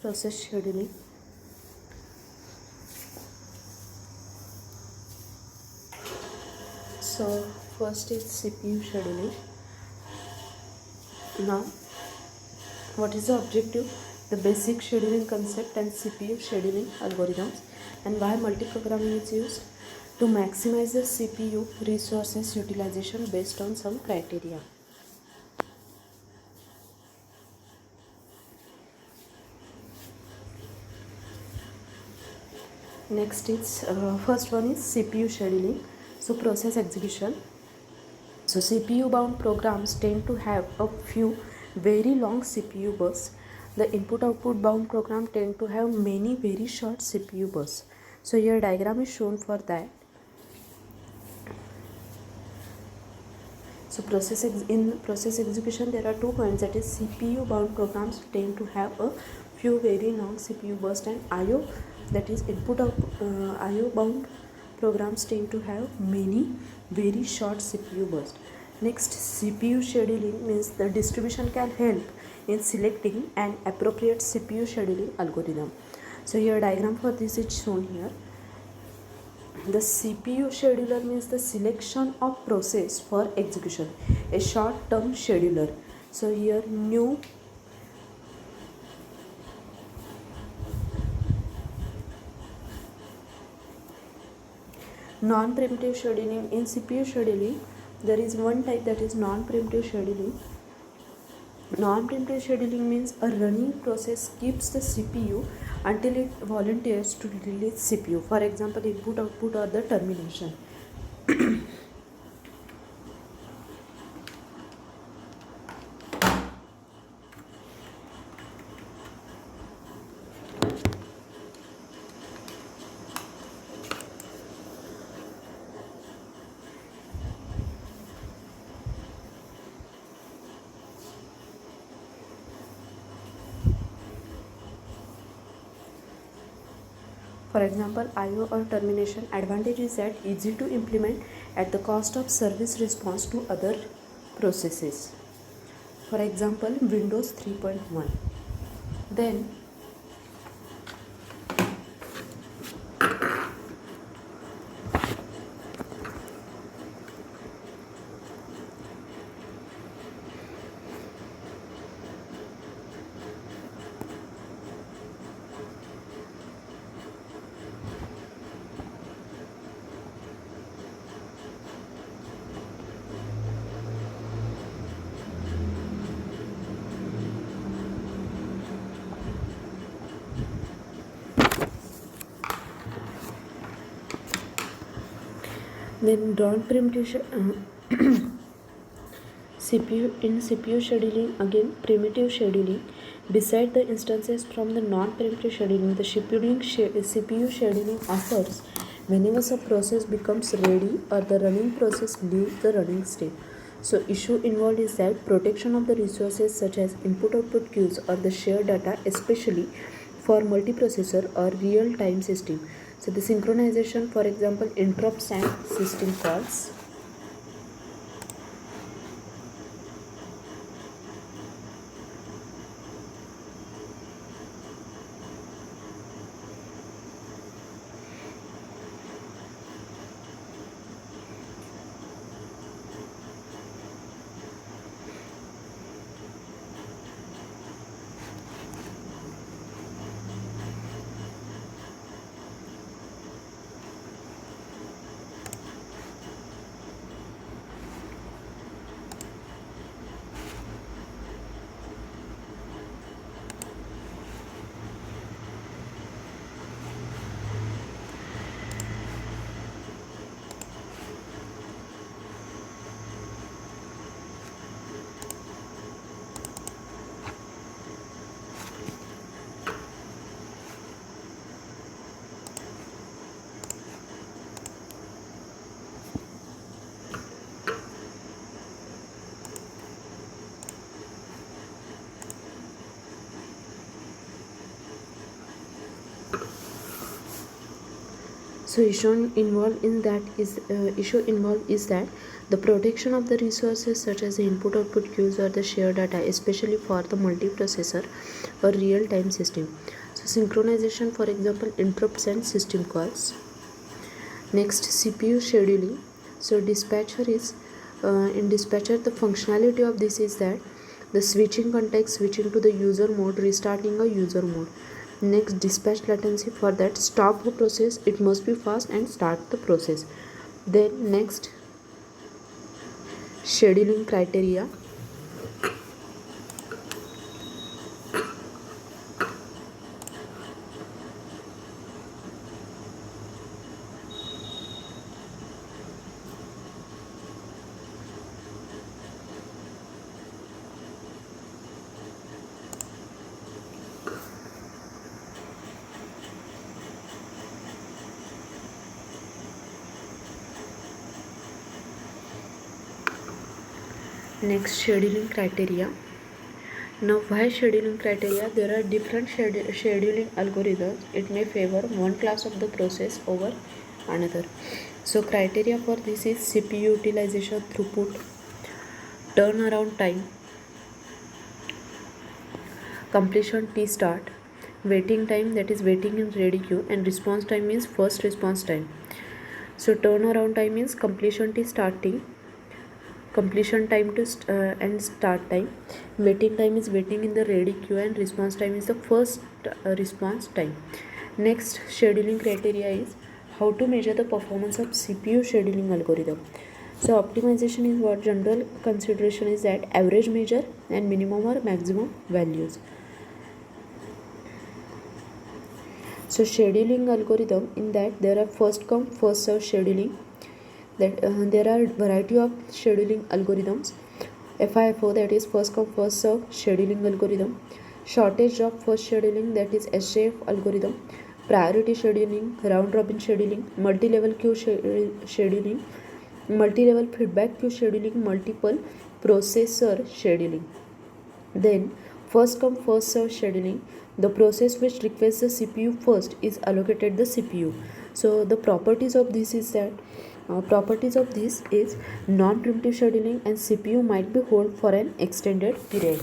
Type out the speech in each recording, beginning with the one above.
process scheduling. So first is CPU scheduling. Now what is the objective, the basic scheduling concept and CPU scheduling algorithms, and why multiprogramming is used to maximize the CPU resources utilization based on some criteria. Next is first one is CPU scheduling. So process execution. So CPU bound programs tend to have a few very long CPU bursts. The input output bound program tend to have many very short CPU bursts. So here diagram is shown for that. So in process execution there are 2 points, that is CPU bound programs tend to have a few very long CPU bursts, and IO, that is input output IO bound programs tend to have many very short CPU bursts. Next, CPU scheduling means the distribution can help in selecting an appropriate CPU scheduling algorithm. So here diagram for this is shown here. The CPU scheduler means the selection of process for execution, a short-term scheduler. So here new non-preemptive scheduling. In CPU scheduling there is one type, that is non-preemptive scheduling. Non-preemptive scheduling means a running process keeps the CPU until it volunteers to release CPU. For example, input, output, or the termination. For example, IO or termination. Advantage is that easy to implement at the cost of service response to other processes. For example, Windows 3.1. Then non-preemptive CPU scheduling, again primitive scheduling. Beside the instances from the non-preemptive scheduling, the CPU scheduling occurs whenever a process becomes ready or the running process leaves the running state. So issue involved is that protection of the resources such as input-output queues or the shared data, especially for multiprocessor or real-time system. So the synchronization, for example, interrupts and system calls. So issue involved is that the protection of the resources such as the input output queues or the shared data, especially for the multiprocessor or real time system. So synchronization, for example, interrupts and system calls. Next, CPU scheduling. So dispatcher is in dispatcher, the functionality of this is that the switching context, switching to the user mode, restarting a user mode. Next, dispatch latency. For that, stop a process, it must be fast, and start the process. Then next, scheduling criteria. Next, scheduling criteria. Now, why scheduling criteria? There are different scheduling algorithms. It may favor one class of the process over another. So criteria for this is CPU utilization, throughput, turnaround time, completion T start, waiting time, that is waiting in ready queue, and response time is first response time. So turnaround time is completion T starting, completion time to and start time. Waiting time is waiting in the ready queue, and response time is the first response time. Next scheduling criteria is how to measure the performance of CPU scheduling algorithm. So optimization is what general consideration is that average measure and minimum or maximum values. So scheduling algorithm, in that there are first come first serve scheduling, that there are variety of scheduling algorithms. FIFO, that is first come first serve scheduling algorithm. Shortage job first scheduling, that is SJF algorithm. Priority scheduling, round robin scheduling, multi-level queue scheduling, multi-level feedback queue scheduling, multiple processor scheduling. Then first come first serve scheduling, the process which requests the CPU first is allocated the CPU. So the properties of this is that non-preemptive scheduling, and CPU might be hold for an extended period.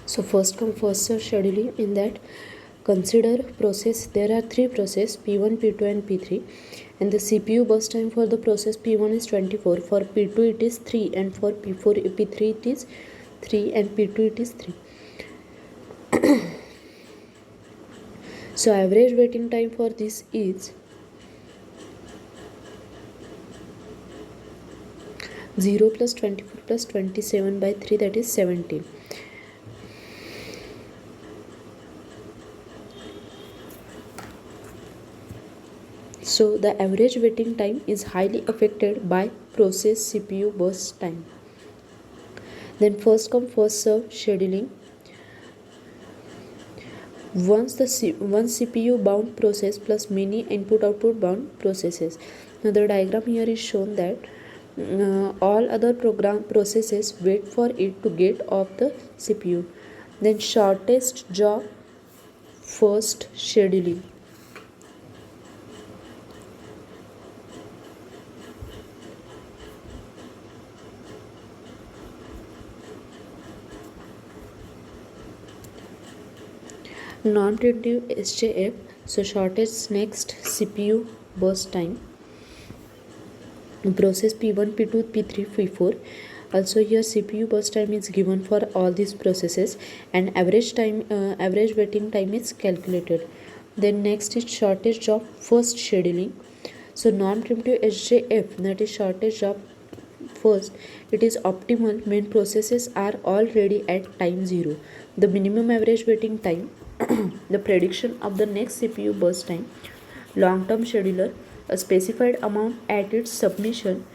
So first come first serve scheduling, in that consider process, there are three process P1, P2 and P3, and the CPU burst time for the process P1 is 24, for P2 it is 3, and for P3 it is 3, and P2 it is 3. So average waiting time for this is 0 plus 24 plus 27 by 3, that is 17. So the average waiting time is highly affected by process CPU burst time. Then first come first serve scheduling. Once one CPU bound process plus many input output bound processes. Now the diagram here is shown that all other program processes wait for it to get off the CPU. Then shortest job first scheduling. Non-preemptive SJF, so shortest next CPU burst time. Process P1, P2, P3, P4. Also here CPU burst time is given for all these processes and average waiting time is calculated. Then next is shortest job first scheduling. So non-preemptive SJF, that is shortest job first, it is optimal when processes are all ready at time 0. The minimum average waiting time, the prediction of the next CPU burst time, long-term scheduler, a specified amount at its submission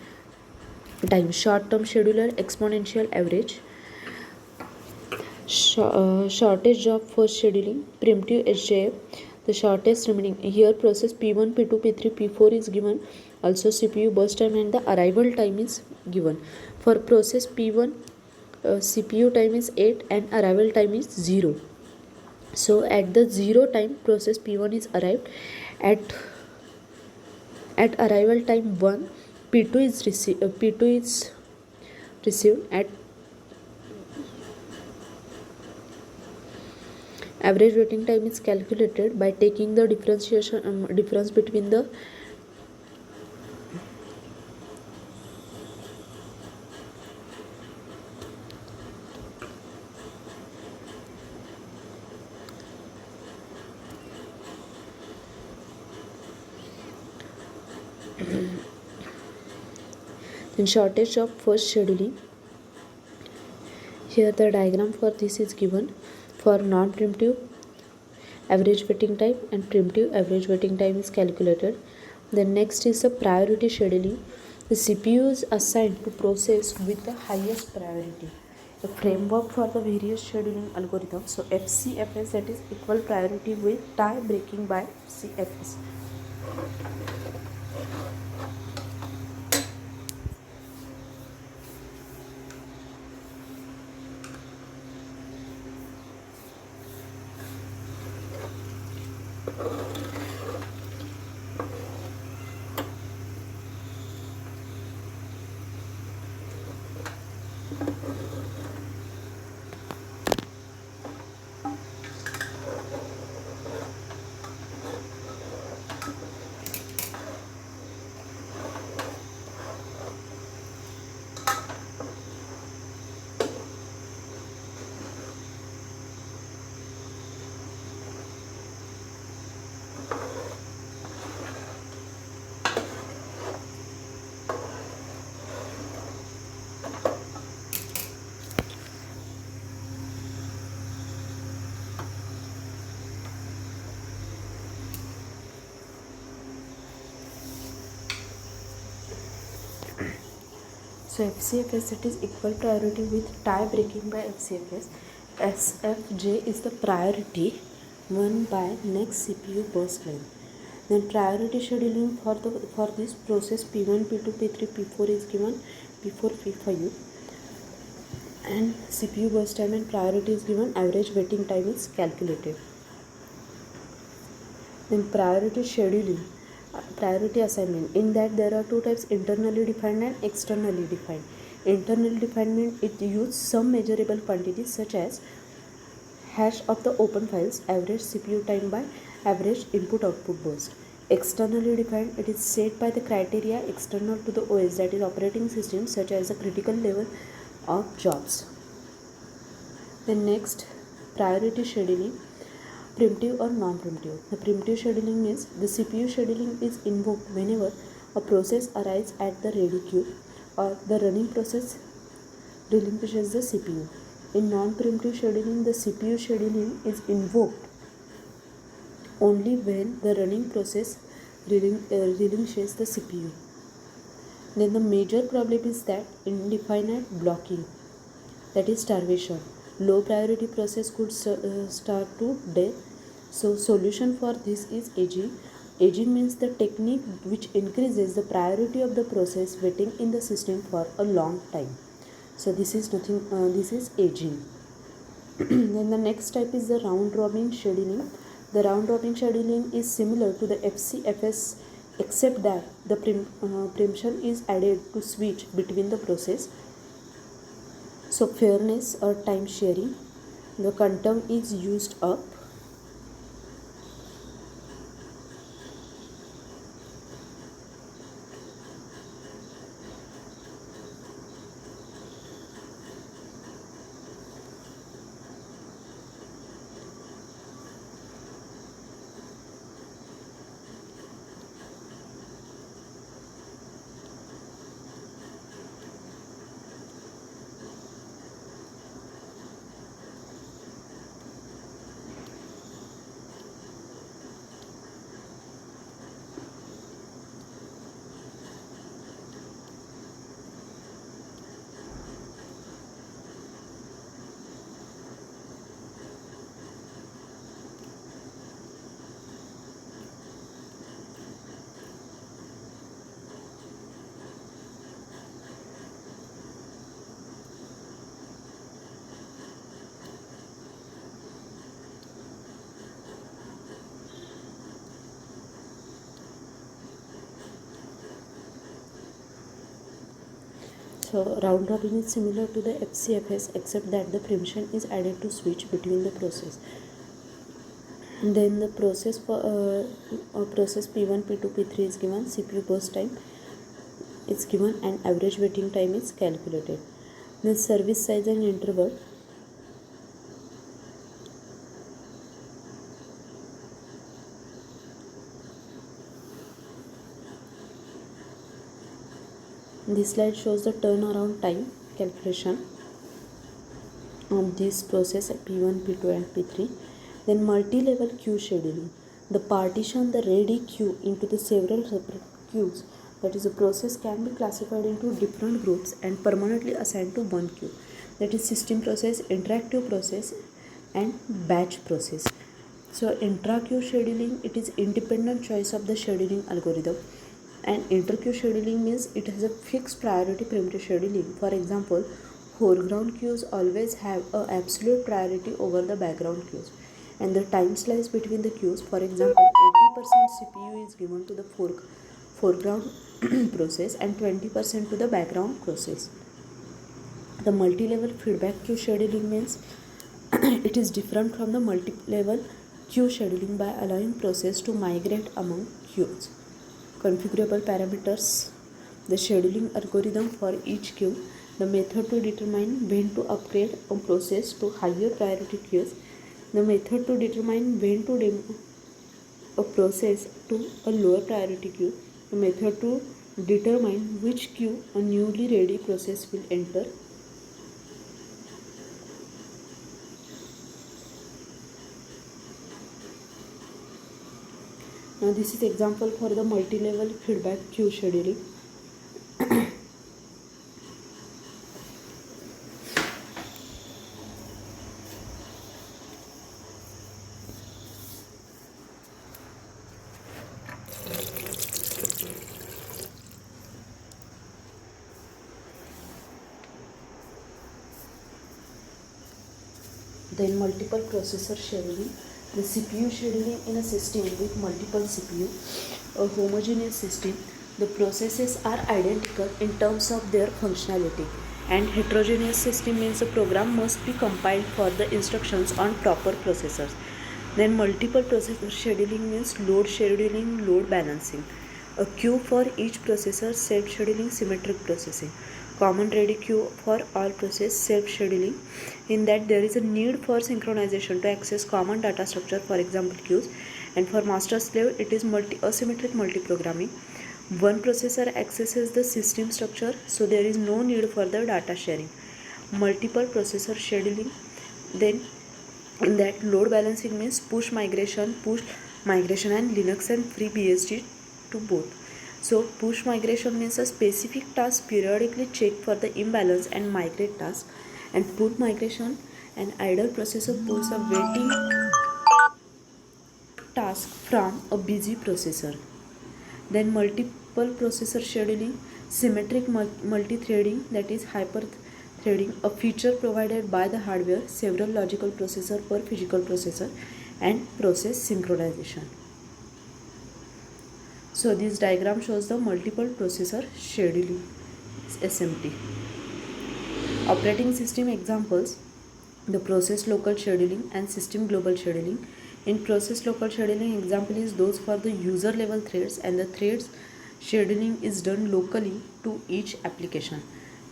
time, short-term scheduler, exponential average, shortest job first scheduling, preemptive SJF, the shortest remaining. Here process P1, P2, P3, P4 is given. Also CPU burst time and the arrival time is given. For process P1, CPU time is 8 and arrival time is 0. So at the 0 time process P1 is arrived. At arrival time 1, P2 is received. At average waiting time is calculated by taking the difference between the then shortest of first scheduling. Here the diagram for this is given. For non-preemptive average waiting time and preemptive average waiting time is calculated. Then next is the priority scheduling. The CPU is assigned to process with the highest priority. The framework for the various scheduling algorithms. So FCFS, that is equal priority with tie breaking by CFS. So FCFS, that is equal priority with tie breaking by FCFS. SFJ is the priority won by next CPU burst line. Then priority scheduling for this process P1, P2, P3, P4 is given, P4, P5, and CPU burst time and priority is given. Average waiting time is calculated. Then priority scheduling, priority assignment. In that there are two types: internally defined and externally defined. Internally defined, it uses some measurable quantities such as hash of the open files, average CPU time by average input output burst. Externally defined, it is set by the criteria external to the OS, that is operating system, such as the critical level of jobs. Then next, priority scheduling, preemptive or non-preemptive. The preemptive scheduling is the CPU scheduling is invoked whenever a process arrives at the ready queue. or the running process relinquishes the CPU. In non-preemptive scheduling, the CPU scheduling is invoked only when the running process relinquishes the CPU. Then the major problem is that indefinite blocking, that is starvation. Low priority process could start to death. So solution for this is aging. Aging means the technique which increases the priority of the process waiting in the system for a long time. So this is nothing. This is aging. Then the next type is the round robin scheduling. The round robin scheduling is similar to the FCFS except that the preemption is added to switch between the process. So fairness or time sharing, the quantum is used up. So round robin is similar to the FCFS except that the preemption is added to switch between the process. Then the process for process P1, P2, P3 is given, CPU burst time is given, and average waiting time is calculated. Then service size and interval. This slide shows the turnaround time calculation of this process P1, P2 and P3. Then multi-level queue scheduling. The partition the ready queue into the several separate queues. That is, the process can be classified into different groups and permanently assigned to one queue. That is system process, interactive process and batch process. So intra-queue scheduling, it is independent choice of the scheduling algorithm. And inter-queue scheduling means it has a fixed priority preemptive scheduling. For example, foreground queues always have a absolute priority over the background queues. And the time slice between the queues, for example, 80% CPU is given to the foreground process and 20% to the background process. The multi-level feedback queue scheduling means it is different from the multi-level queue scheduling by allowing process to migrate among queues. Configurable parameters, the scheduling algorithm for each queue, the method to determine when to upgrade a process to higher priority queues, the method to determine when to demo a process to a lower priority queue, the method to determine which queue a newly ready process will enter. Now this is example for the multi-level feedback queue scheduling. Then multiple processor scheduling. The CPU scheduling in a system with multiple CPU, a homogeneous system, the processes are identical in terms of their functionality, and heterogeneous system means the program must be compiled for the instructions on proper processors. Then multiple processor scheduling means load scheduling, load balancing, a queue for each processor, self-scheduling, symmetric processing, common ready queue for all process, self-scheduling, in that there is a need for synchronization to access common data structure, for example queues, and for master slave it is asymmetric multiprogramming, One processor accesses the system structure, so there is no need for the data sharing. Multiple processor scheduling, then in that load balancing means push migration and Linux and FreeBSD to both. So push migration means a specific task periodically check for the imbalance and migrate task, and pull migration, an idle processor pulls a waiting task from a busy processor. Then multiple processor scheduling, symmetric multi-threading, that is hyper-threading, a feature provided by the hardware, several logical processor per physical processor, and process synchronization. So this diagram shows the multiple processor scheduling, SMT. Operating system examples, the process local scheduling and system global scheduling. In process local scheduling, example is those for the user level threads, and the threads scheduling is done locally to each application.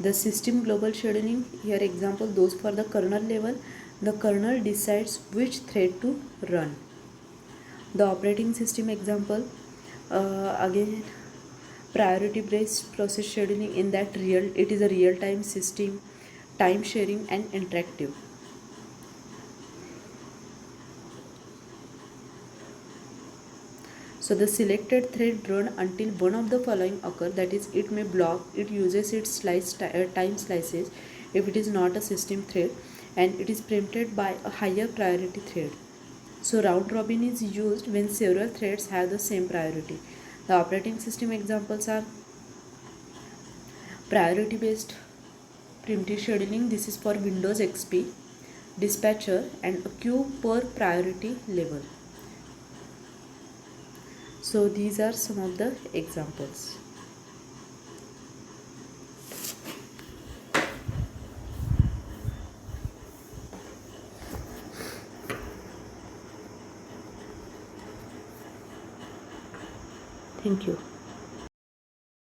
The system global scheduling, here example those for the kernel level, the kernel decides which thread to run. The operating system example, again priority based process scheduling, in that it is a real time system, time sharing and interactive. So the selected thread run until one of the following occur, that is it may block, it uses its time slices if it is not a system thread, and it is preempted by a higher priority thread. So round robin is used when several threads have the same priority. The operating system examples are priority based preemptive scheduling, this is for Windows XP, dispatcher, and a queue per priority level. So these are some of the examples. Thank you.